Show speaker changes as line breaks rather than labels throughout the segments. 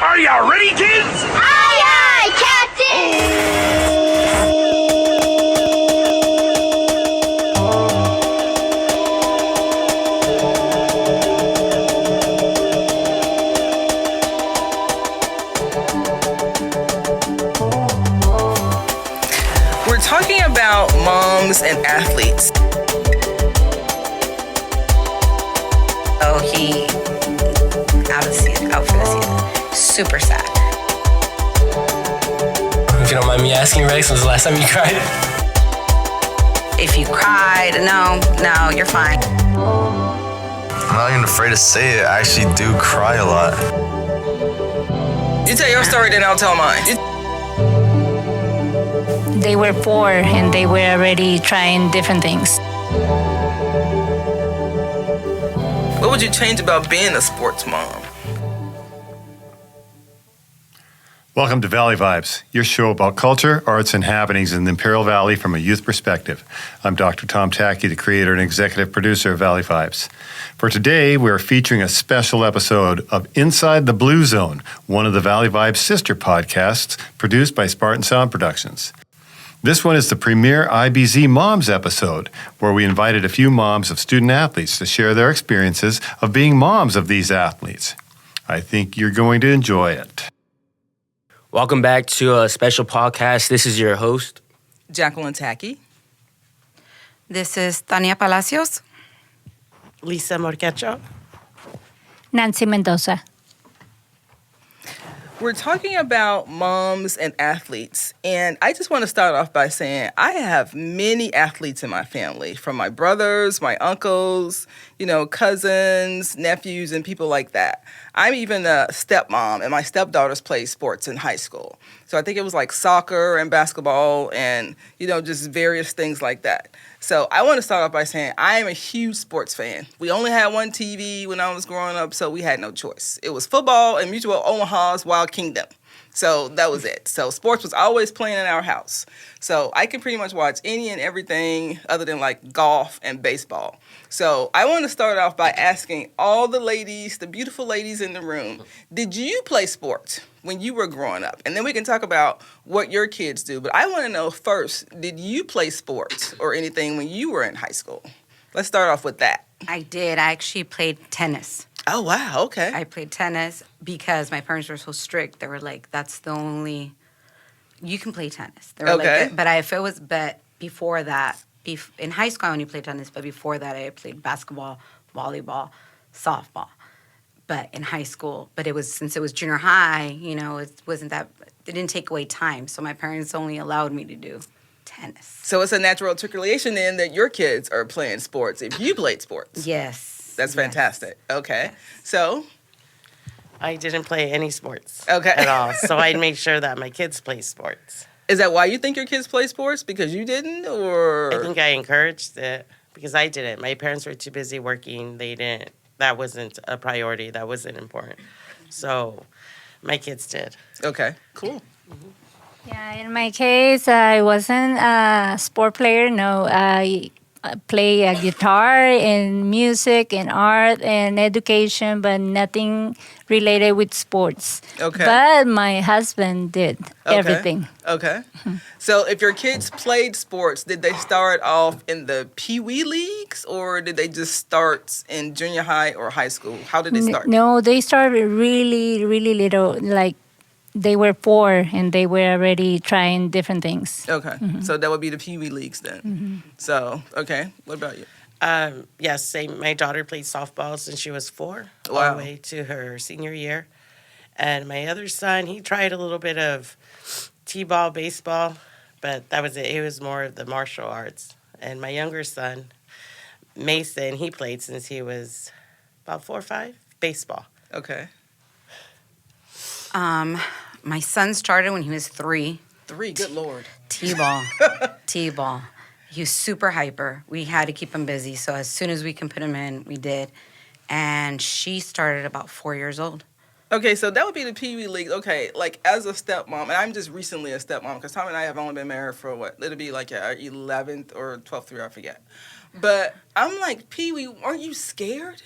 Are you ready, kids?
Aye, aye, Captain!
We're talking about moms and athletes.
Oh, he out for the season. Super sad.
If you don't mind me asking, Rex, when's the last time you cried?
If you cried, no, you're fine.
I'm not even afraid to say it. I actually do cry a lot.
You tell your story, then I'll tell mine.
They were 4 and they were already trying different things.
What would you change about being a sports mom?
Welcome to Valley VibeZ, your show about culture, arts, and happenings in the Imperial Valley from a youth perspective. I'm Dr. Tom Tacke, the creator and executive producer of Valley VibeZ. For today, we are featuring a special episode of Inside the Blue Zone, one of the Valley VibeZ sister podcasts produced by Spartan Sound Productions. This one is the premier IBZ Moms episode, where we invited a few moms of student athletes to share their experiences of being moms of these athletes. I think you're going to enjoy it.
Welcome back to a special podcast. This is your host,
Jacquelyn Tacke.
This is Tania Palacios.
Lisa Morquecho.
Nancy Mendoza.
We're talking about moms and athletes, and I just want to start off by saying I have many athletes in my family, from my brothers, my uncles, cousins, nephews, and people like that. I'm even a stepmom, and my stepdaughters played sports in high school. So I think it was like soccer and basketball and, just various things like that. So I want to start off by saying I am a huge sports fan. We only had one TV when I was growing up, so we had no choice. It was football and Mutual Omaha's Wild Kingdom. So that was it. So sports was always playing in our house. So I can pretty much watch any and everything other than like golf and baseball. So I want to start off by asking all the ladies, the beautiful ladies in the room, did you play sports when you were growing up? And then we can talk about what your kids do. But I want to know first, did you play sports or anything when you were in high school? Let's start off with that.
I did. I actually played tennis.
Oh, wow. Okay.
I played tennis because my parents were so strict. They were like, that's the only, you can play tennis. They were
Okay.
Like, but before that, in high school I only played tennis, but before that I played basketball, volleyball, softball. But in high school, since it was junior high, it wasn't that, it didn't take away time. So my parents only allowed me to do tennis.
So it's a natural articulation then that your kids are playing sports if you played sports.
Yes.
That's fantastic. Okay. Yes. So?
I didn't play any sports
Okay.
at all. So I'd make sure that my kids play sports.
Is that why you think your kids play sports? Because you didn't, or?
I think I encouraged it because I didn't. My parents were too busy working. They didn't. That wasn't a priority. That wasn't important. So my kids did.
Okay. Cool.
Mm-hmm.
Yeah, in my case, I wasn't a sport player. No, I play a guitar and music and art and education, but nothing related with sports.
Okay.
But my husband did everything.
Okay. So if your kids played sports, did they start off in the Pee-wee leagues or did they just start in junior high or high school? How did they start?
No, they started really, really little, like they were 4 and they were already trying different things.
Okay. So that would be the Pee-wee leagues then. So, okay. What about you?
Yes, same. My daughter played softball since she was 4, all
Wow.
the way to her senior year. And my other son, he tried a little bit of t-ball, baseball, but that was it. It was more of the martial arts. And my younger son, Mason, he played since he was about 4 or 5, baseball.
Okay.
My son started when he was 3.
3, good Lord.
T-ball. T-ball. He was super hyper. We had to keep him busy, so as soon as we can put him in, we did. And she started about 4 years old.
Okay, so that would be the Pee-wee league. Okay, like as a stepmom, and I'm just recently a stepmom because Tom and I have only been married for what? It'll be like our 11th or 12th year, I forget. But I'm like, Pee-wee, aren't you scared?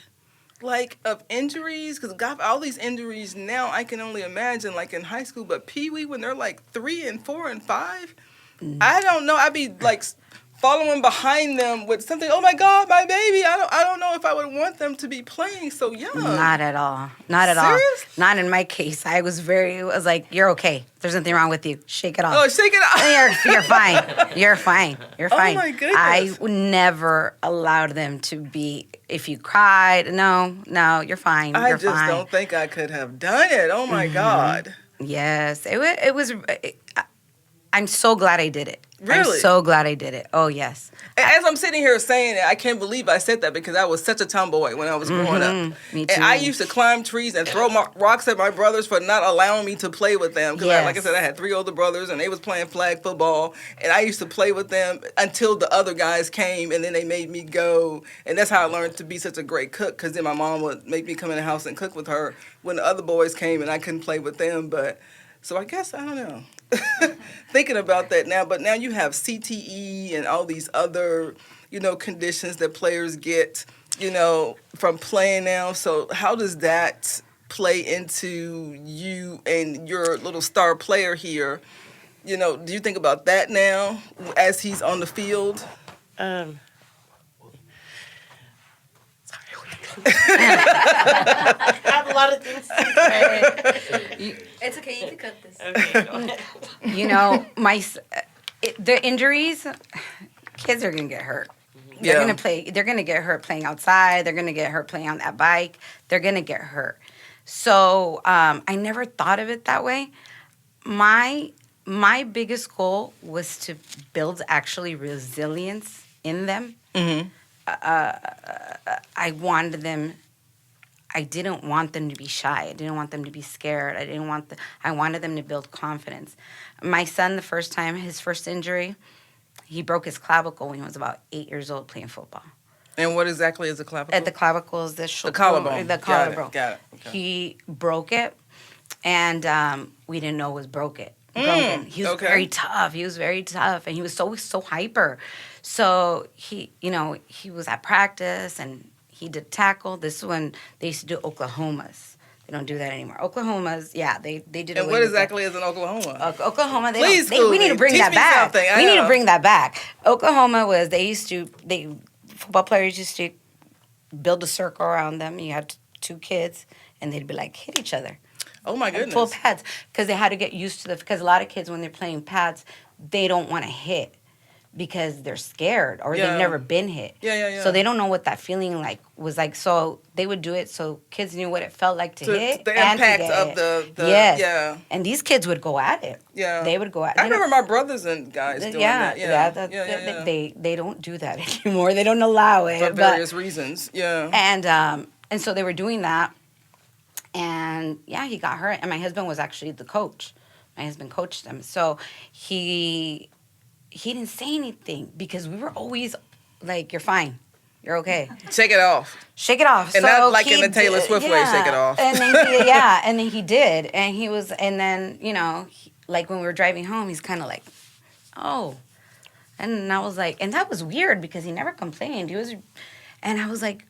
like of injuries? Because got all these injuries now, I can only imagine like in high school. But Pee Wee, when they're like 3 and 4 and 5, I don't know. I'd be like following behind them with something. Oh my God, my baby! I don't know if I would want them to be playing so young.
Not at all. Not at all.
Serious?
Not in my case. I was like, you're okay. There's nothing wrong with you. Shake it off.
Oh, shake it off.
You're fine. You're fine. You're fine.
Oh my goodness.
I never allowed them to be. If you cried, no, you're fine.
I
You're
just
fine.
don't think I could have done it. Oh my God.
Yes, it was. I'm so glad I did it.
Really?
I'm so glad I did it. Oh yes.
And as I'm sitting here saying it, I can't believe I said that because I was such a tomboy when I was growing up.
Me too.
And I used to climb trees and throw rocks at my brothers for not allowing me to play with them. Because, like I said, I had 3 older brothers and they was playing flag football. And I used to play with them until the other guys came and then they made me go. And that's how I learned to be such a great cook because then my mom would make me come in the house and cook with her when the other boys came and I couldn't play with them. But so I guess, I don't know. Thinking about that now, but now you have CTE and all these other, conditions that players get, from playing now. So how does that play into you and your little star player here? Do you think about that now as he's on the field?
I have a lot of things to say.
It's okay, you can cut this.
Okay, go ahead.
The injuries, kids are gonna get hurt.
Yeah.
They're gonna get hurt playing outside. They're gonna get hurt playing on that bike. They're gonna get hurt. So I never thought of it that way. My biggest goal was to build actually resilience in them.
Mm-hmm.
I wanted them. I didn't want them to be shy. I didn't want them to be scared. I wanted them to build confidence. My son, the first time, his first injury, he broke his clavicle when he was about 8 years old playing football.
And what exactly is a clavicle?
At the clavicle is the shoulder.
collarbone.
The collarbone.
Got it. Okay.
He broke it, and we didn't know it was broken. He was very tough. And he was so hyper. So he was at practice and he did tackle. This is when they used to do Oklahomas. They don't do that anymore. Oklahomas, they did.
And what exactly is an Oklahoma?
Oklahoma.
We
need to bring that back. We need to bring that back. Oklahoma was football players used to build a circle around them. You had 2 kids, and they'd be like hit each other.
Oh my goodness!
Pull pads because they had to get used to because a lot of kids when they're playing pads, they don't want to hit because they're scared or they've never been hit.
Yeah.
So they don't know what that feeling was like. So they would do it so kids knew what it felt like to hit.
The
and
impact
to get
of the
yes.
Yeah.
And these kids would go at it.
Yeah.
They would go at it.
I remember my brothers and guys doing that. Yeah.
They don't do that anymore. They don't allow it.
For various reasons. Yeah.
And so they were doing that. And he got hurt. And my husband was actually the coach. My husband coached him. So he didn't say anything because we were always like, you're fine. You're okay.
Shake it off.
Shake it off.
And
so
not like in the Taylor Swift way, shake it off.
And then and then he did. And he was, and then, like when we were driving home, he's kind of like, oh. And I was like, and that was weird because he never complained. And I was like,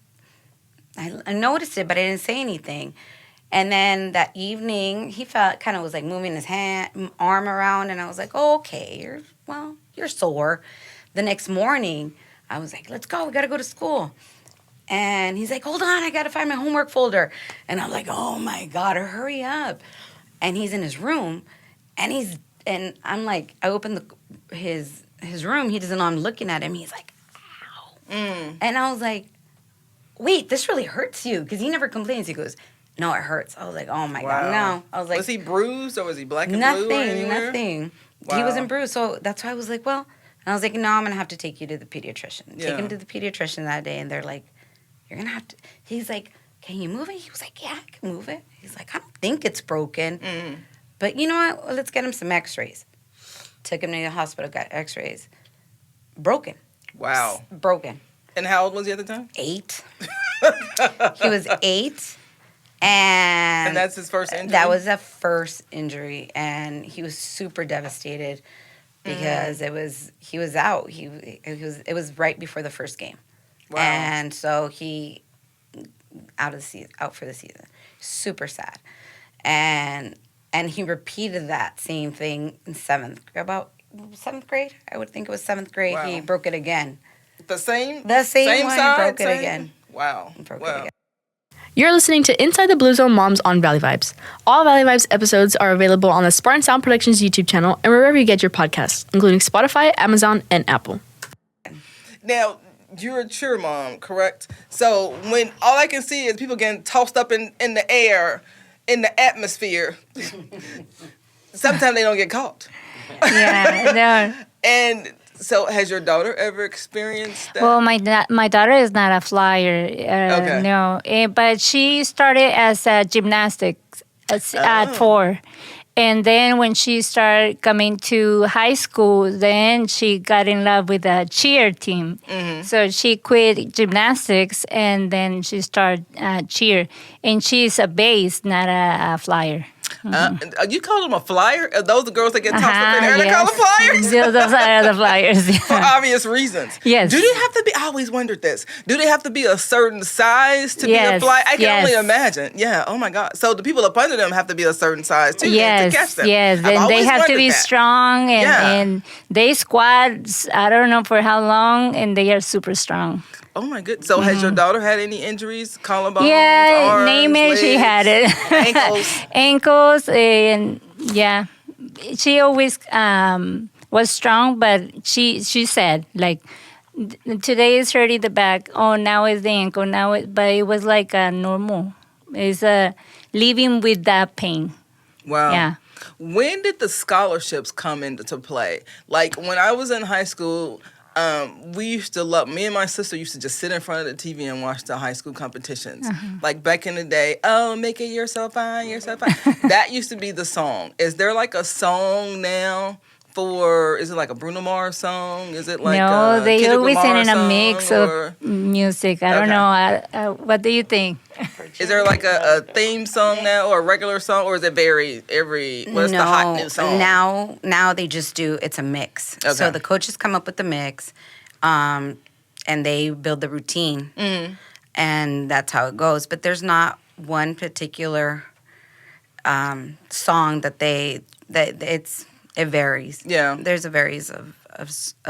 I noticed it, but I didn't say anything. And then that evening, he kind of was like moving his arm around, and I was like, oh, okay, you're sore. The next morning, I was like, let's go, we gotta go to school. And he's like, hold on, I gotta find my homework folder. And I'm like, oh my God, hurry up. And he's in his room, and I'm like, I opened his room, he doesn't know I'm looking at him, he's like, ow. And I was like, wait, this really hurts you, because he never complains. He goes, no, it hurts. I was like, oh my God, no. I was like,
was he bruised or was he black and blue or anywhere?
Nothing.
Wow.
He wasn't bruised. So that's why I was like, well, and I was like, no, I'm going to have to take you to the pediatrician. Take him to the pediatrician that day. And they're like, you're going to have to, he's like, can you move it? He was like, yeah, I can move it. He's like, I don't think it's broken. But you know what? Well, let's get him some x-rays. Took him to the hospital, got x-rays. Broken.
Wow.
Broken.
And how old was he at the time?
8. He was 8. And
that's his first injury?
That was the first injury. And he was super devastated because he was out. It was right before the first game.
Wow.
And so he out for the season. Super sad. And he repeated that same thing in seventh grade. I would think it was seventh grade.
Wow.
He broke it again.
The same
One.
side,
Broke it
same?
again.
Wow.
Broke it
Wow.
again.
You're listening to Inside the Blue Zone Moms on Valley Vibes. All Valley Vibes episodes are available on the Spartan Sound Productions YouTube channel and wherever you get your podcasts, including Spotify, Amazon, and Apple.
Now, you're a cheer mom, correct? So when all I can see is people getting tossed up in the air, in the atmosphere, sometimes they don't get caught.
Yeah, no.
And so has your daughter ever experienced that?
Well, my daughter is not a flyer.
Okay.
No, but she started as gymnastics at 4. And then when she started coming to high school, then she got in love with a cheer team. So she quit gymnastics and then she started cheer. And she's a base, not a flyer.
You call them a flyer? Are those the girls that get tossed up in the air? They call them flyers?
Those are the flyers.
For obvious reasons.
Yes.
Do they have to be, I always wondered this, do they have to be a certain size to be a flyer? I can only imagine. Yeah, oh my God. So the people up under them have to be a certain size too to catch them.
Yes,
I've
and they
always
have to
wondered
be
that.
strong and they squat, I don't know for how long, and they are super strong.
Oh my goodness. So has your daughter had any injuries? Collarbones?
Yeah,
arms,
name it, she
legs,
had it.
Ankles?
Ankles, and yeah. She always was strong, but she said, like, today is hurting the back. Oh, now it's the ankle. But it was like a normal. It's living with that pain.
Wow.
Yeah.
When did the scholarships come into play? Like when I was in high school, we used to love, me and my sister used to just sit in front of the TV and watch the high school competitions. Like back in the day, oh, Mickey, you're so fine, you're so fine. That used to be the song. Is there like a song now is it like a Bruno Mars song? Is it like
no, they
Kendrick
always
Lamar
in a
song,
mix
or
of music. I don't know. What do you think?
is there like a theme song now or a regular song, or is it what's the hot new song?
Now they just do, it's a mix.
Okay.
So the coaches come up with the mix, and they build the routine, and that's how it goes. But there's not one particular song it varies.
Yeah.
There's a varies of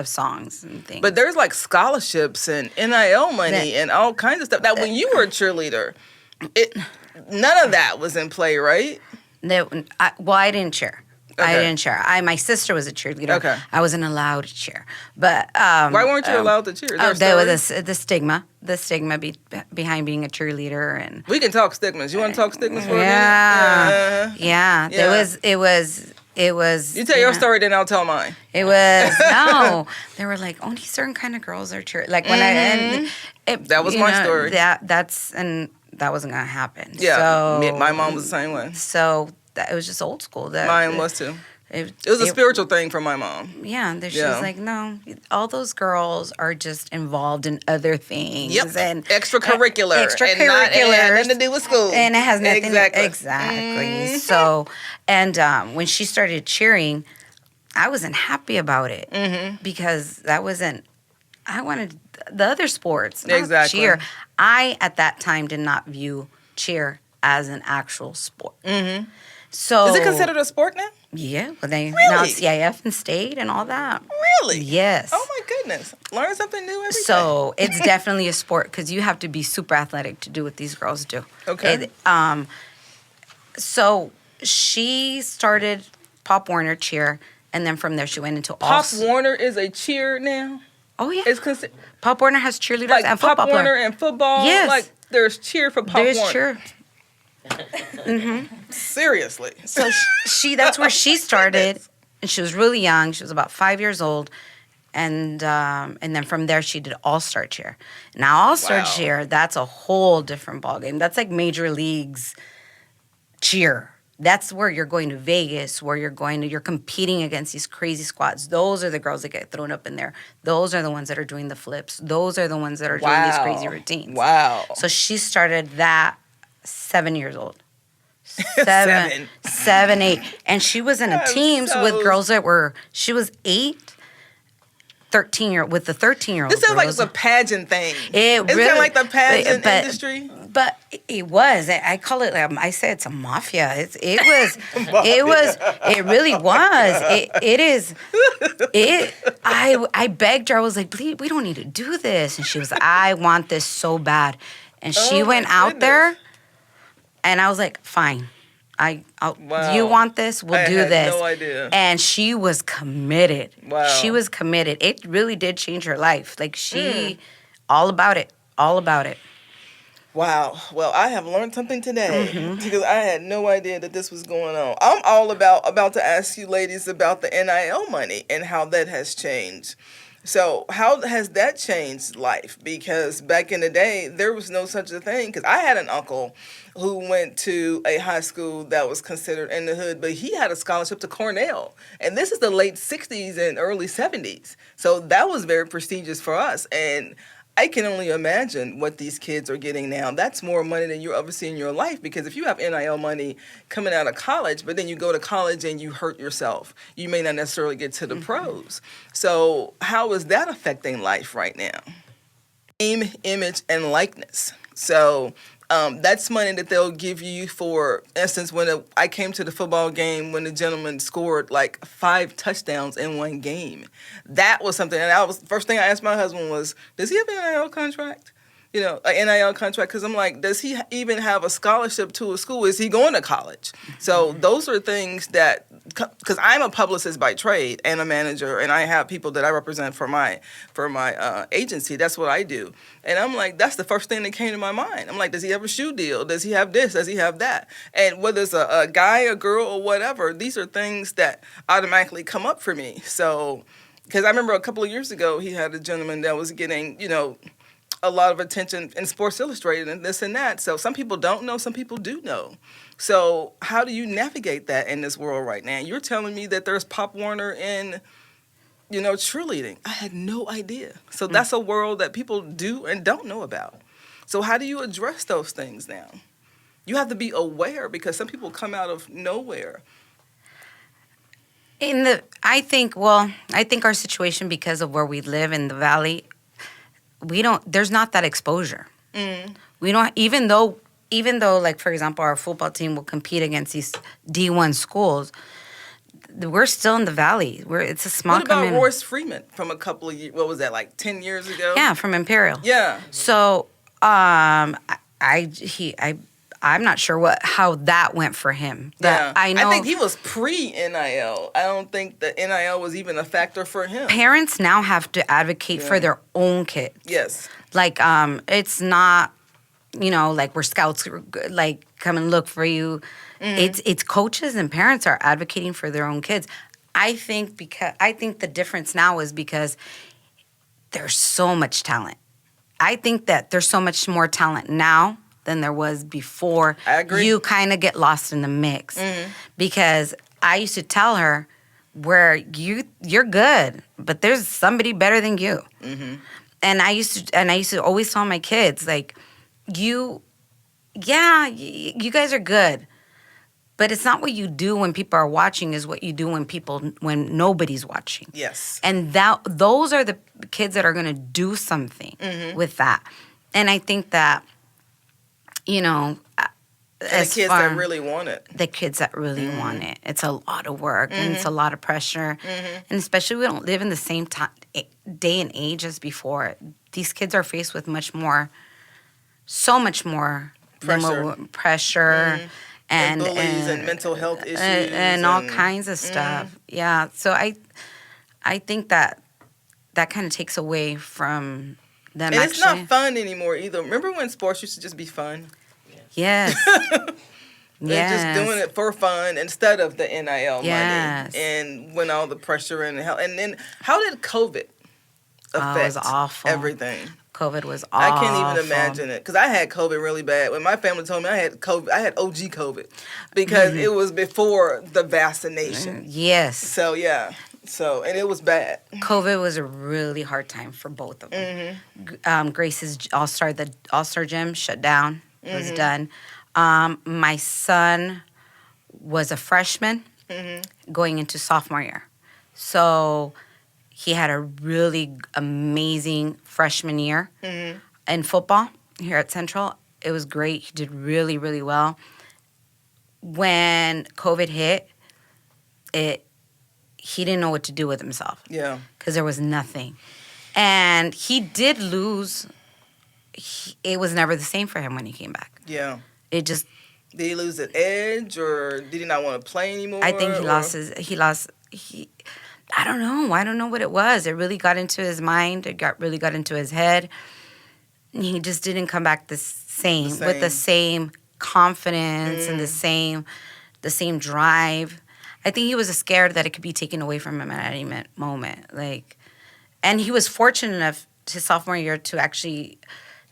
songs and things.
But there's like scholarships and NIL money and all kinds of stuff. Now, when you were a cheerleader, none of that was in play, right?
I didn't cheer.
Okay.
I didn't cheer. My sister was a cheerleader.
Okay.
I wasn't allowed to cheer. But
Why weren't you allowed to cheer?
there was the stigma behind being a cheerleader, and
We can talk stigmas. You want to talk stigmas for a minute?
yeah. It was.
You tell your story, then I'll tell mine.
It was no. They were like only certain kind of girls are cheer. Like when
That was my story.
That wasn't gonna happen.
Yeah,
So,
my mom was the same way.
So it was just old school.
Mine was too.
It
was a spiritual thing for my mom.
Yeah, she was like, no, all those girls are just involved in other things.
Yep.
And
Extracurricular.
Extracurriculars.
And it had nothing to do with school.
And it has nothing
Exactly.
So, and when she started cheering, I wasn't happy about it because I wanted the other sports, not
Exactly.
cheer. I, at that time, did not view cheer as an actual sport. So
Is it considered a sport now?
Yeah, well, now
Really?
CIF and state and all that.
Really?
Yes.
Oh my goodness. Learn something new every day.
So it's definitely a sport because you have to be super athletic to do what these girls do.
Okay.
So she started Pop Warner cheer, and then from there she went into
Pop Warner is a cheer now?
Oh yeah.
It's considered
Pop Warner has cheerleaders
like
and
Pop
football
Warner
players.
and football?
Yes.
Like there's cheer for Pop
There's
Warner.
cheer.
Seriously.
So that's where she started, and she was really young. She was about 5 years old, and then from there she did all-star cheer. Now all-star
Wow.
cheer, that's a whole different ballgame. That's like major leagues cheer. That's where you're going to Vegas, where you're competing against these crazy squads. Those are the girls that get thrown up in there. Those are the ones that are doing the flips. Those are the ones that are doing these crazy routines.
Wow.
So she started that 7 years old.
Seven.
7, 8. And she was in
I'm
teams
so-
with girls she was 8. with the 13-year-old.
This sounds like it's a pageant thing.
It's
kind of like the pageant industry.
But it was. I call it. I said it's a mafia. It really was. It is. I begged her. I was like, please, we don't need to do this. And she was like, I want this so bad. And she went out there, and I was like, fine. You want this? We'll do this.
No idea.
And she was committed.
Wow.
She was committed. It really did change her life. Like all about it. All about it.
Wow. Well, I have learned something today because I had no idea that this was going on. I'm all about to ask you ladies about the NIL money and how that has changed. So how has that changed life? Because back in the day, there was no such a thing. Because I had an uncle who went to a high school that was considered in the hood, but he had a scholarship to Cornell. And this is the late 60s and early 70s. So that was very prestigious for us. And I can only imagine what these kids are getting now. That's more money than you ever see in your life, because if you have NIL money coming out of college, but then you go to college and you hurt yourself, you may not necessarily get to the pros. So how is that affecting life right now? Name, image, and likeness. So that's money that they'll give you. For instance, when I came to the football game when the gentleman scored like 5 touchdowns in one game. That was something, and first thing I asked my husband was, does he have an NIL contract? You know, an NIL contract, because I'm like, does he even have a scholarship to a school? Is he going to college? So those are things that, because I'm a publicist by trade and a manager, and I have people that I represent for my agency. That's what I do. And I'm like, that's the first thing that came to my mind. I'm like, does he have a shoe deal? Does he have this? Does he have that? And whether it's a guy, a girl, or whatever, these are things that automatically come up for me. So, because I remember a couple of years ago, he had a gentleman that was getting, a lot of attention in Sports Illustrated and this and that. So some people don't know, some people do know. So how do you navigate that in this world right now? You're telling me that there's Pop Warner in, cheerleading. I had no idea. So that's a world that people do and don't know about. So how do you address those things now? You have to be aware, because some people come out of nowhere.
I think our situation, because of where we live in the Valley, there's not that exposure. We don't, even though, like, for example, our football team will compete against these D1 schools, we're still in the Valley. It's a small community.
What about Royce Freeman from a couple of years, what was that, like 10 years ago?
Yeah, from Imperial.
Yeah.
So, I'm not sure how that went for him. But I
think he was pre-NIL. I don't think the NIL was even a factor for him.
Parents now have to advocate for their own kids.
Yes.
Like, it's not, like, where scouts like come and look for you. It's coaches and parents are advocating for their own kids. I think the difference now is because there's so much talent. I think that there's so much more talent now than there was before.
I agree.
You kind of get lost in the mix. Because I used to tell her, where you're good, but there's somebody better than you. And I used to always tell my kids, like, you guys are good, but it's not what you do when people are watching, is what you do when nobody's watching.
Yes.
And those are the kids that are going to do something with that. And I think that,
the kids that really want it.
The kids that really want it. It's a lot of work and it's a lot of pressure. And especially we don't live in the same day and age as before. These kids are faced with so much more pressure and
bullies and mental health issues.
And all kinds of stuff. Yeah. So I think that kind of takes away from them.
And it's not fun anymore either. Remember when sports used to just be fun?
Yes.
They're just doing it for fun instead of the NIL money. And when all the pressure and hell. And then how did COVID affect
it was awful.
Everything?
COVID was awful.
I can't even imagine it, because I had COVID really bad. When my family told me I had COVID, I had OG COVID, because it was before the vaccination.
Yes.
So, yeah. And it was bad.
COVID was a really hard time for both of them. Grace's All-Star Gym shut down. It was done. My son was a freshman going into sophomore year. So he had a really amazing freshman year in football here at Central. It was great. He did really, really well. When COVID hit, he didn't know what to do with himself.
Yeah.
Because there was nothing. And he did lose. It was never the same for him when he came back.
Yeah.
It just...
Did he lose an edge, or did he not want to play anymore?
I think I don't know. I don't know what it was. It really got into his mind. It really got into his head. And he just didn't come back the same. With the same confidence and the same drive. I think he was scared that it could be taken away from him at any moment. And he was fortunate enough his sophomore year to actually,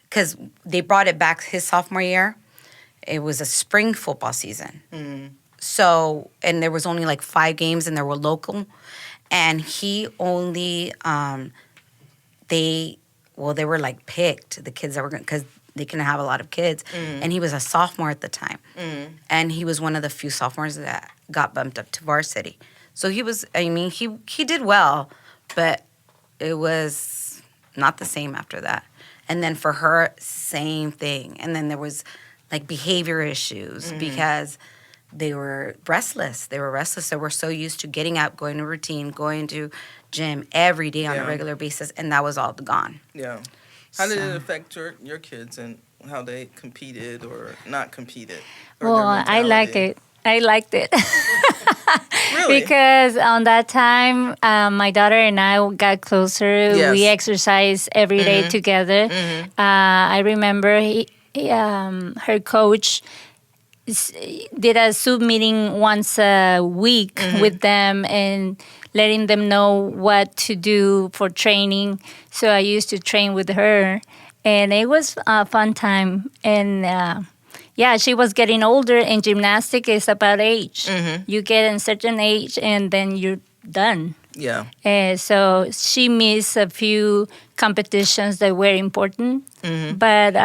because they brought it back his sophomore year. It was a spring football season. So, and there was only like 5 games and they were local. And he only, they were like picked, the kids that were going, because they couldn't have a lot of kids. And he was a sophomore at the time. And he was one of the few sophomores that got bumped up to varsity. So he was, he did well, but it was not the same after that. And then for her, same thing. And then there was like behavior issues because they were restless. They were so used to getting up, going to routine, going to gym every day on a regular basis, and that was all gone.
Yeah. How did it affect your kids and how they competed or not competed?
Well, I liked it.
Really?
Because on that time, my daughter and I got closer.
Yes.
We exercised every day together. I remember her coach did a Zoom meeting once a week with them and letting them know what to do for training. So I used to train with her, and it was a fun time. And she was getting older, and gymnastics is about age. You get a certain age, and then you're done.
Yeah.
So she missed a few competitions that were important, but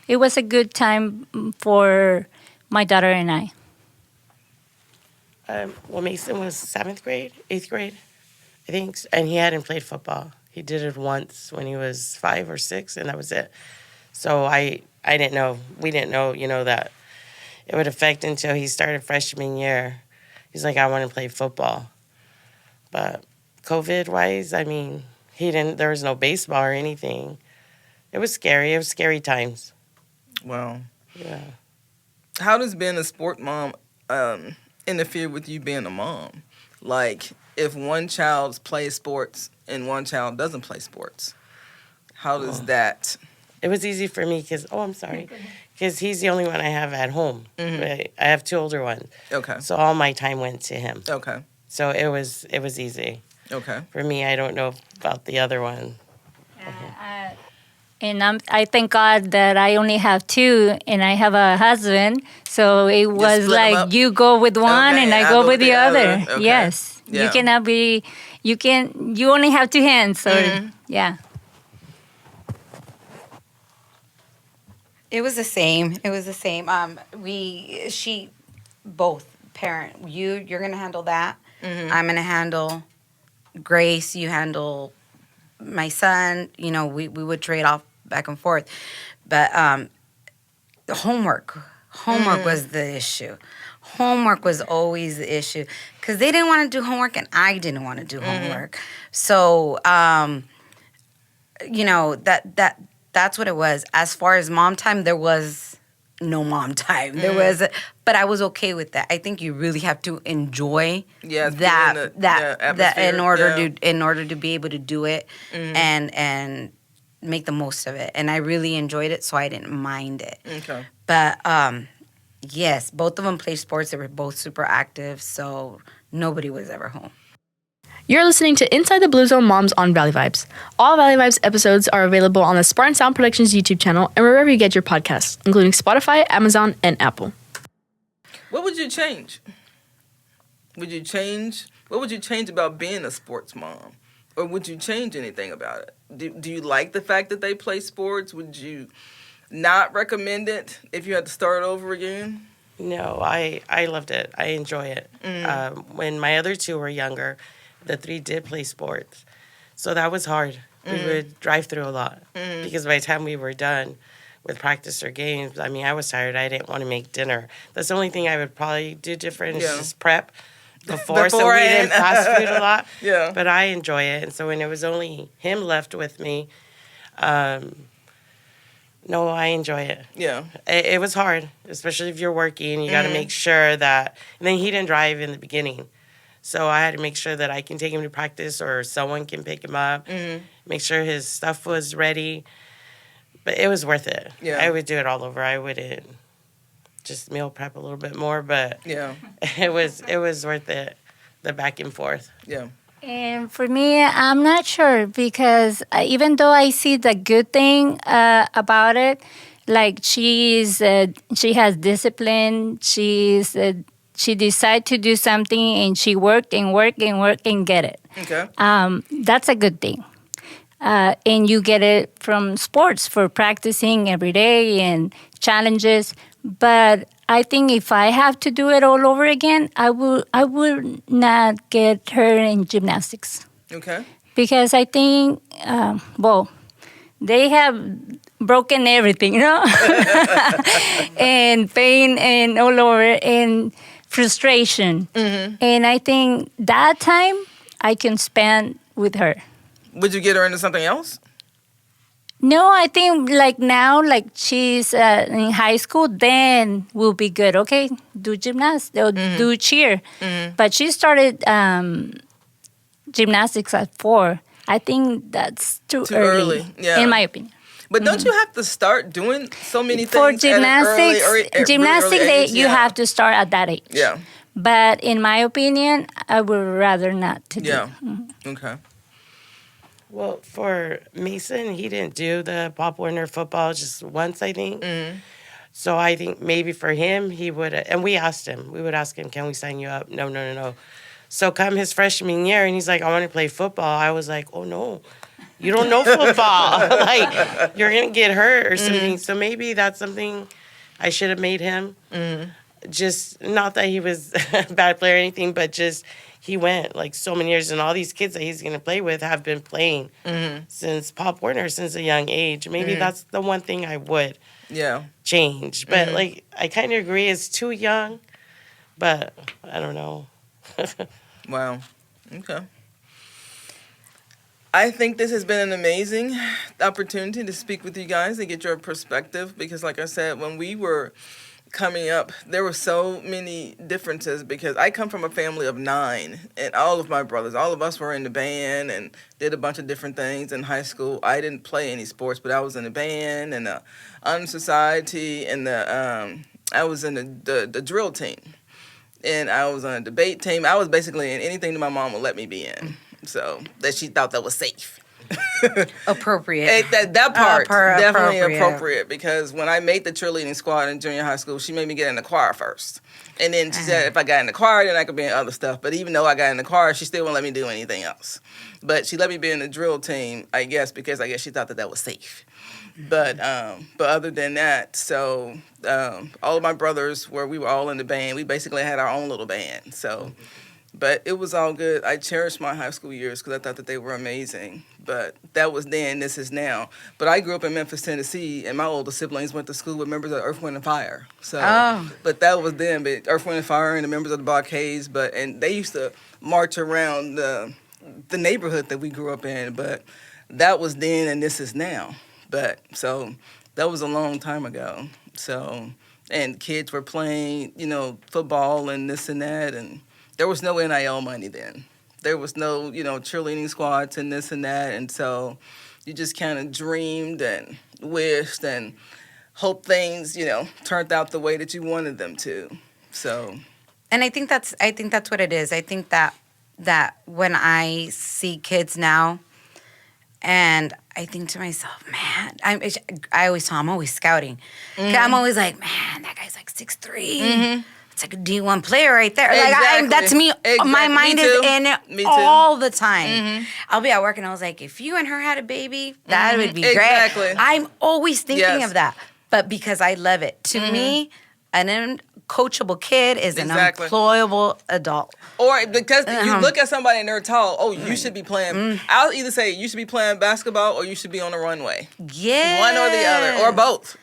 it was a good time for my daughter and I.
Mason was 7th grade, 8th grade, I think, and he hadn't played football. He did it once when he was 5 or 6, and that was it. So I didn't know. We didn't know, that it would affect until he started freshman year. He's like, I want to play football. But COVID-wise, there was no baseball or anything. It was scary. It was scary times.
Wow.
Yeah.
How does being a sport mom interfere with you being a mom? Like, if one child plays sports and one child doesn't play sports, how does that...
It was easy for me because, I'm sorry, because he's the only one I have at home. I have 2 older ones. Okay. So all my time went to him. Okay. So it was easy. Okay. For me, I don't know about the other one.
And I thank God that I only have 2, and I have a husband. So it was like you go with one, and I go with the other. Okay. Yes. Yeah. You cannot be. You only have 2 hands. So yeah.
It was the same. Both parent. You're gonna handle that. I'm gonna handle Grace. You handle my son. We would trade off back and forth, but the homework was the issue. Homework was always the issue because they didn't want to do homework and I didn't want to do homework. So that's what it was. As far as mom time, there was no mom time. But I was okay with that. I think you really have to enjoy that in order to be able to do it and make the most of it. And I really enjoyed it, so I didn't mind it. Okay. But yes, both of them played sports. They were both super active, so nobody was ever home.
You're listening to Inside the Blue Zone Moms on Valley VibeZ. All Valley VibeZ episodes are available on the Spartan Sound Productions YouTube channel and wherever you get your podcasts, including Spotify, Amazon, and Apple.
What would you change? What would you change about being a sports mom? Or would you change anything about it? Do you like the fact that they play sports? Would you not recommend it if you had to start over again?
No, I loved it. I enjoy it. When my other 2 were younger, the 3 did play sports. So that was hard. We would drive through a lot because by the time we were done with practice or games, I mean, I was tired. I didn't want to make dinner. That's the only thing I would probably do different is just prep before. So we didn't fast food a lot.
Yeah.
But I enjoy it. And so when it was only him left with me, no, I enjoy it.
Yeah.
It was hard, especially if you're working. You got to make sure that. And then he didn't drive in the beginning. So I had to make sure that I can take him to practice or someone can pick him up, make sure his stuff was ready. But it was worth it.
Yeah.
I would do it all over. I wouldn't just meal prep a little bit more, but
Yeah.
it was worth it, the back and forth.
Yeah.
And for me, I'm not sure because even though I see the good thing about it, like she has discipline. She decided to do something and she worked and worked and worked and get it.
Okay.
That's a good thing. And you get it from sports for practicing every day and challenges. But I think if I have to do it all over again, I would not get her in gymnastics.
Okay.
Because I think, they have broken everything, and pain and all over and frustration. And I think that time I can spend with her.
Would you get her into something else?
No, I think like now, like she's in high school, then will be good. Okay, do gymnastics or do cheer. But she started gymnastics at 4. I think that's too early.
Yeah.
In my opinion.
But don't you have to start doing so many things
For gymnastics, you
Yeah.
have to start at that age.
Yeah.
But in my opinion, I would rather not to do.
Yeah. Okay.
Well, for Mason, he didn't do the Pop Warner football just once, I think. So I think maybe for him, he would, and we asked him, can we sign you up? No. So come his freshman year, and he's like, I want to play football. I was like, oh, no, you don't know football. Like, you're going to get hurt or something. So maybe that's something I should have made him. Just, not that he was a bad player or anything, but just he went like so many years, and all these kids that he's going to play with have been playing since Pop Warner, since a young age. Maybe that's the one thing I would change. But like, I kind of agree, it's too young, but I don't know.
Wow. Okay. I think this has been an amazing opportunity to speak with you guys and get your perspective because, like I said, when we were coming up, there were so many differences because I come from a family of 9, and all of my brothers, all of us were in the band and did a bunch of different things in high school. I didn't play any sports, but I was in the band and the honor society and I was in the drill team. And I was on a debate team. I was basically in anything that my mom would let me be in. So that she thought that was safe.
Appropriate.
That part definitely
appropriate.
appropriate because when I made the cheerleading squad in junior high school, she made me get in the choir first. And then she said if I got in the choir, then I could be in other stuff. But even though I got in the choir, she still wouldn't let me do anything else. But she let me be in the drill team, I guess, because I guess she thought that was safe. But other than that, so all of my brothers we were all in the band. We basically had our own little band. So, but it was all good. I cherished my high school years because I thought that they were amazing. But that was then, this is now. But I grew up in Memphis, Tennessee, and my older siblings went to school with members of Earth, Wind, and Fire. So, but that was then. But Earth, Wind, and Fire and the members of the Blockades. And they used to march around the neighborhood that we grew up in. But that was then, and this is now. But so that was a long time ago. So, and kids were playing, football and this and that. And there was no NIL money then. There was no, cheerleading squads and this and that. And so you just kind of dreamed and wished and hoped things, turned out the way that you wanted them to. So.
And I think that's what it is. I think that when I see kids now, and I think to myself, man, I always tell I'm always scouting. I'm always like, man, that guy's like 6'3". It's like a D1 player right there.
Exactly.
Like that's me.
Exactly.
My mind
Me
is
too.
in it
Me too.
all the time. I'll be at work and I was like, if you and her had a baby, that would be
Exactly.
great. I'm always thinking
Yes.
of that. But because I love it. To me, an coachable kid is
Exactly.
an employable adult.
Or because you look at somebody and they're tall, oh, you should be playing.
Mm-hmm.
I'll either say you should be playing basketball or you should be on the runway.
Yeah.
One or the other, or both.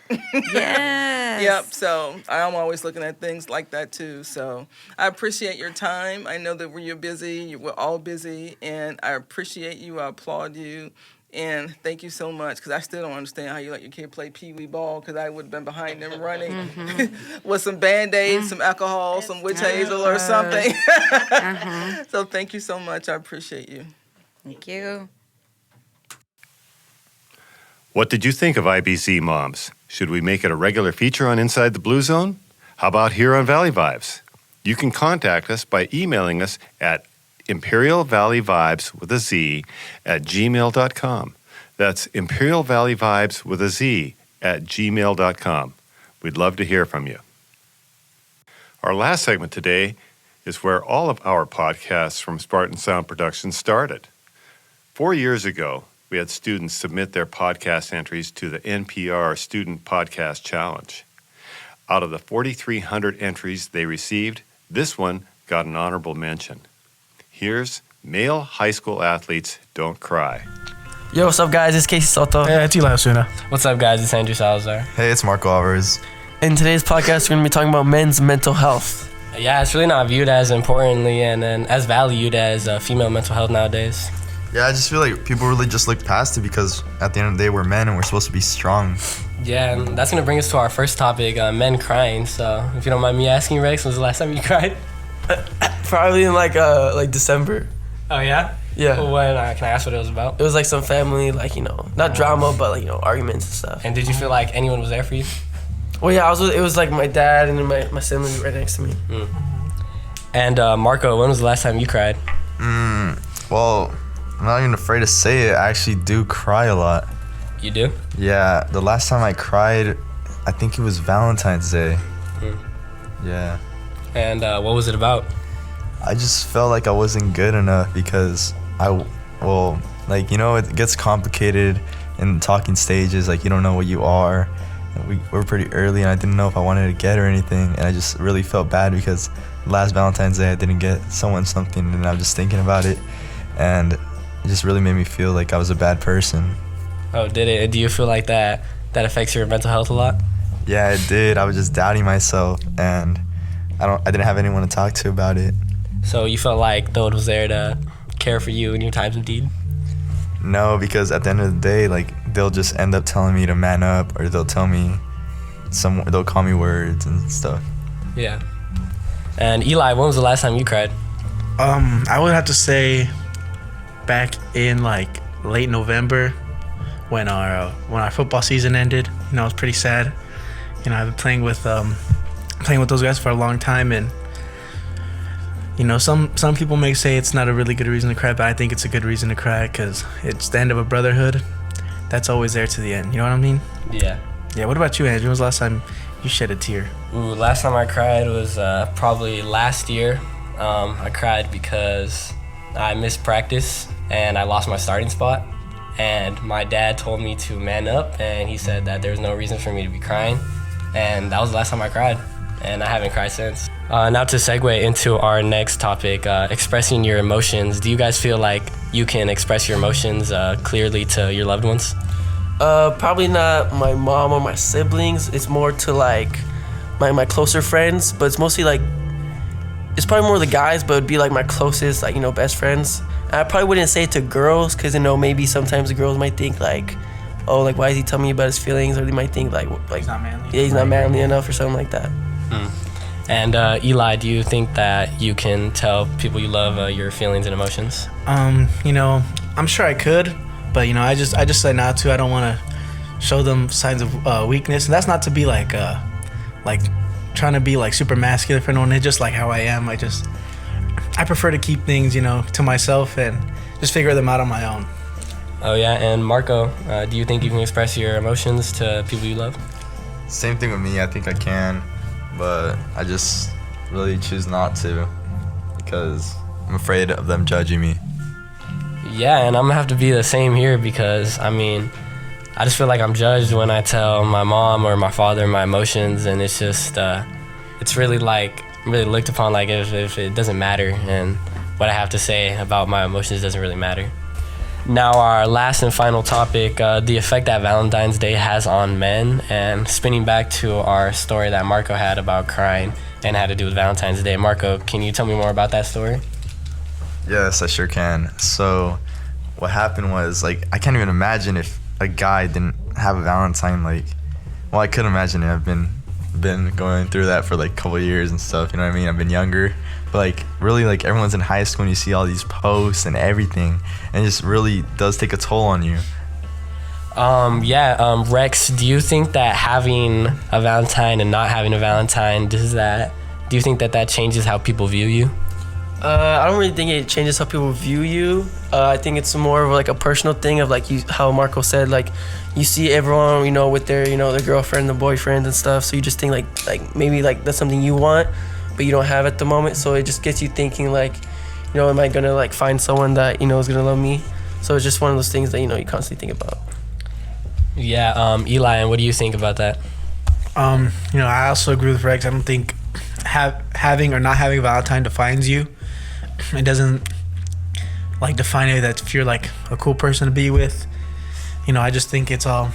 Yes.
Yep. So I'm always looking at things like that too. So I appreciate your time. I know that you're busy. We're all busy, and I appreciate you. I applaud you. And thank you so much, because I still don't understand how you let your kid play pee-wee ball, because I would have been behind them running with some Band-Aids, some alcohol, some witch hazel or something. So thank you so much. I appreciate you.
Thank you.
What did you think of IBZ Moms? Should we make it a regular feature on Inside the Blue Zone? How about here on Valley Vibes? You can contact us by emailing us at imperialvalleyvibes @gmail.com. That's imperialvalleyvibes @gmail.com. We'd love to hear from you. Our last segment today is where all of our podcasts from Spartan Sound Productions started. 4 years ago, we had students submit their podcast entries to the NPR Student Podcast Challenge. Out of the 4,300 entries they received, this one got an honorable mention. Here's Male High School Athletes Don't Cry.
Yo, what's up, guys? It's Casey Soto.
Hey, it's Eli Osuna.
What's up, guys? It's Andrew Salazar.
Hey, it's Marco Alvarez.
In today's podcast, we're going to be talking about men's mental health.
Yeah, it's really not viewed as importantly and as valued as female mental health nowadays.
Yeah, I just feel like people really just look past it because at the end of the day, we're men and we're supposed to be strong.
Yeah, and that's going to bring us to our first topic, men crying. So if you don't mind me asking, Rex, when was the last time you cried?
Probably in like December.
Oh, yeah?
Yeah.
Well, when, can I ask what it was about?
It was like some family, like, not drama, but like, arguments and stuff.
And did you feel like anyone was there for you?
Well, yeah, it was like my dad and then my siblings right next to me.
And Marco, when was the last time you cried?
Well, I'm not even afraid to say it. I actually do cry a lot.
You do?
Yeah, the last time I cried, I think it was Valentine's Day. Yeah.
And what was it about?
I just felt like I wasn't good enough because it gets complicated in talking stages. Like, you don't know what you are. And we're pretty early, and I didn't know if I wanted to get or anything. And I just really felt bad because last Valentine's Day I didn't get someone something, and I was just thinking about it. And it just really made me feel like I was a bad person.
Oh, did it? Do you feel like that affects your mental health a lot?
Yeah, it did. I was just doubting myself, and I didn't have anyone to talk to about it.
So you felt like no one was there to care for you in your times of need?
No, because at the end of the day, like, they'll just end up telling me to man up, or they'll call me words and stuff.
Yeah. And Eli, when was the last time you cried?
I would have to say back in like late November when our football season ended. It was pretty sad. I've been playing with those guys for a long time, and some people may say it's not a really good reason to cry, but I think it's a good reason to cry because it's the end of a brotherhood that's always there to the end. You know what I mean?
Yeah.
Yeah. What about you, Andrew? When was the last time you shed a tear?
Ooh, last time I cried was probably last year. I cried because I missed practice and I lost my starting spot. And my dad told me to man up, and he said that there was no reason for me to be crying. And that was the last time I cried, and I haven't cried since. Now to segue into our next topic, expressing your emotions. Do you guys feel like you can express your emotions clearly to your loved ones?
Probably not my mom or my siblings. It's more to like my closer friends, but it's mostly like, it's probably more the guys, but it'd be like my closest, like, best friends. I probably wouldn't say it to girls because, maybe sometimes the girls might think like, oh, like, why is he telling me about his feelings? Or they might think like
he's not manly.
Yeah, he's not manly enough or something like that.
And Eli, do you think that you can tell people you love your feelings and emotions?
I'm sure I could, but I just said not to. I don't want to show them signs of weakness, and that's not to be like trying to be like super masculine for no one. It's just like how I am. I prefer to keep things, to myself and just figure them out on my own.
Oh yeah, and Marco, do you think you can express your emotions to people you love?
Same thing with me. I think I can, but I just really choose not to because I'm afraid of them judging me.
Yeah, and I'm gonna have to be the same here because, I just feel like I'm judged when I tell my mom or my father my emotions, and it's just, it's really looked upon like if it doesn't matter, and what I have to say about my emotions doesn't really matter. Now our last and final topic, the effect that Valentine's Day has on men, and spinning back to our story that Marco had about crying and had to do with Valentine's Day. Marco, can you tell me more about that story?
Yes, I sure can. So what happened was, like, I can't even imagine if a guy didn't have a Valentine. Like, well, I could imagine it. I've been going through that for like a couple of years and stuff, you know what I mean? I've been younger, but like really, like, everyone's in high school and you see all these posts and everything, and it just really does take a toll on you. Rex, do you think that having a Valentine and not having a Valentine, do you think that changes how people view you?
I don't really think it changes how people view you. I think it's more of like a personal thing of like how Marco said, like you see everyone, you know, with their, you know, their girlfriend, their boyfriend and stuff. So you just think like maybe like that's something you want, but you don't have at the moment. So it just gets you thinking like, you know, am I gonna like find someone that, you know, is gonna love me? So it's just one of those things that, you know, you constantly think about.
Yeah, Eli, and what do you think about that?
You know, I also agree with Rex. I don't think having or not having a Valentine defines you. It doesn't like define it that if you're like a cool person to be with. You know, I just think it's all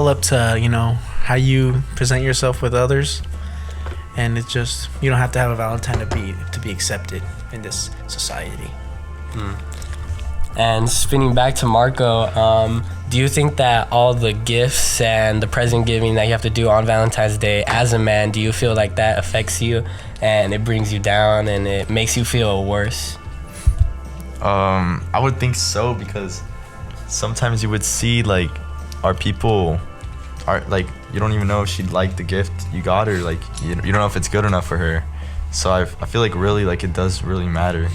up to, you know, how you present yourself with others, and it's just, you don't have to have a Valentine to be accepted in this society.
And spinning back to Marco, do you think that all the gifts and the present giving that you have to do on Valentine's Day as a man, do you feel like that affects you and it brings you down and it makes you feel worse?
I would think so, because sometimes you would see like people are like, you don't even know if she'd like the gift you got her, like you don't know if it's good enough for her. So I feel like really like it does really matter.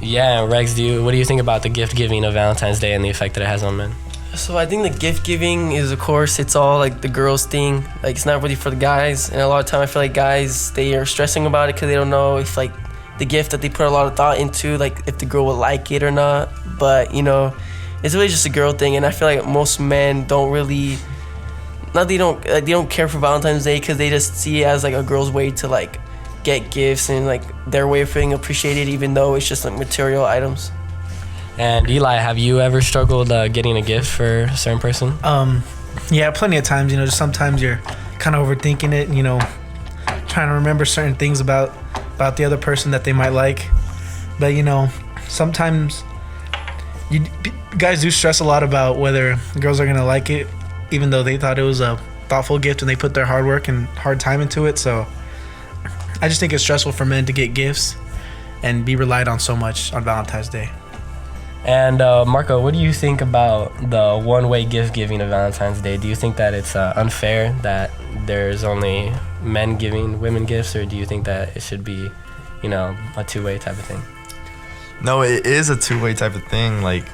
Yeah, Rex, what do you think about the gift giving of Valentine's Day and the effect that it has on men?
So I think the gift giving is, of course, it's all like the girls' thing. Like it's not really for the guys. And a lot of time I feel like guys, they are stressing about it because they don't know if like the gift that they put a lot of thought into, like if the girl will like it or not. But, you know, it's really just a girl thing. And I feel like most men don't really, they don't care for Valentine's Day because they just see it as like a girl's way to like get gifts and like their way of feeling appreciated, even though it's just like material items.
And Eli, have you ever struggled getting a gift for a certain person?
Yeah, plenty of times. You know, just sometimes you're kind of overthinking it, you know, trying to remember certain things about the other person that they might like. But, you know, sometimes guys do stress a lot about whether girls are gonna like it, even though they thought it was a thoughtful gift and they put their hard work and hard time into it. So I just think it's stressful for men to get gifts and be relied on so much on Valentine's Day.
And Marco, what do you think about the one-way gift giving of Valentine's Day? Do you think that it's unfair that there's only men giving women gifts, or do you think that it should be, you know, a two-way type of thing?
No, it is a two-way type of thing. Like,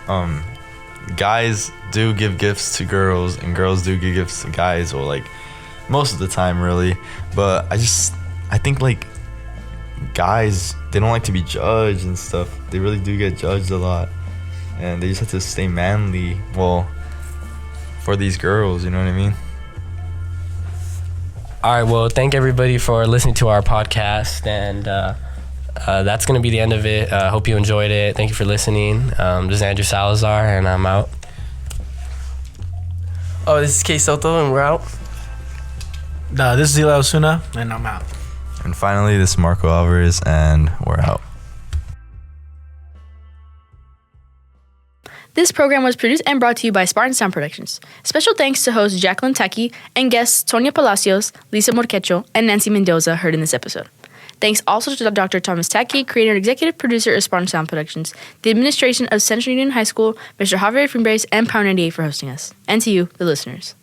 guys do give gifts to girls, and girls do give gifts to guys, or like most of the time, really. But I think like guys, they don't like to be judged and stuff. They really do get judged a lot, and they just have to stay manly. Well, for these girls, you know what I mean?
All right, well, thank everybody for listening to our podcast, and that's going to be the end of it. Hope you enjoyed it. Thank you for listening. This is Andrew Salazar, and I'm out.
Oh, this is Kay Soto, and we're out.
This is Eli Osuna, and I'm out.
And finally, this is Marco Alvarez, and we're out.
This program was produced and brought to you by Spartan Sound Productions. Special thanks to host Jacquelyn Tacke and guests Tonya Palacios, Lisa Morquecho, and Nancy Mendoza heard in this episode. Thanks also to Dr. Thomas Tacke, creator and executive producer of Spartan Sound Productions, the administration of Central Union High School, Mr. Javier Fimbres, and Power 98 for hosting us, and to you, the listeners.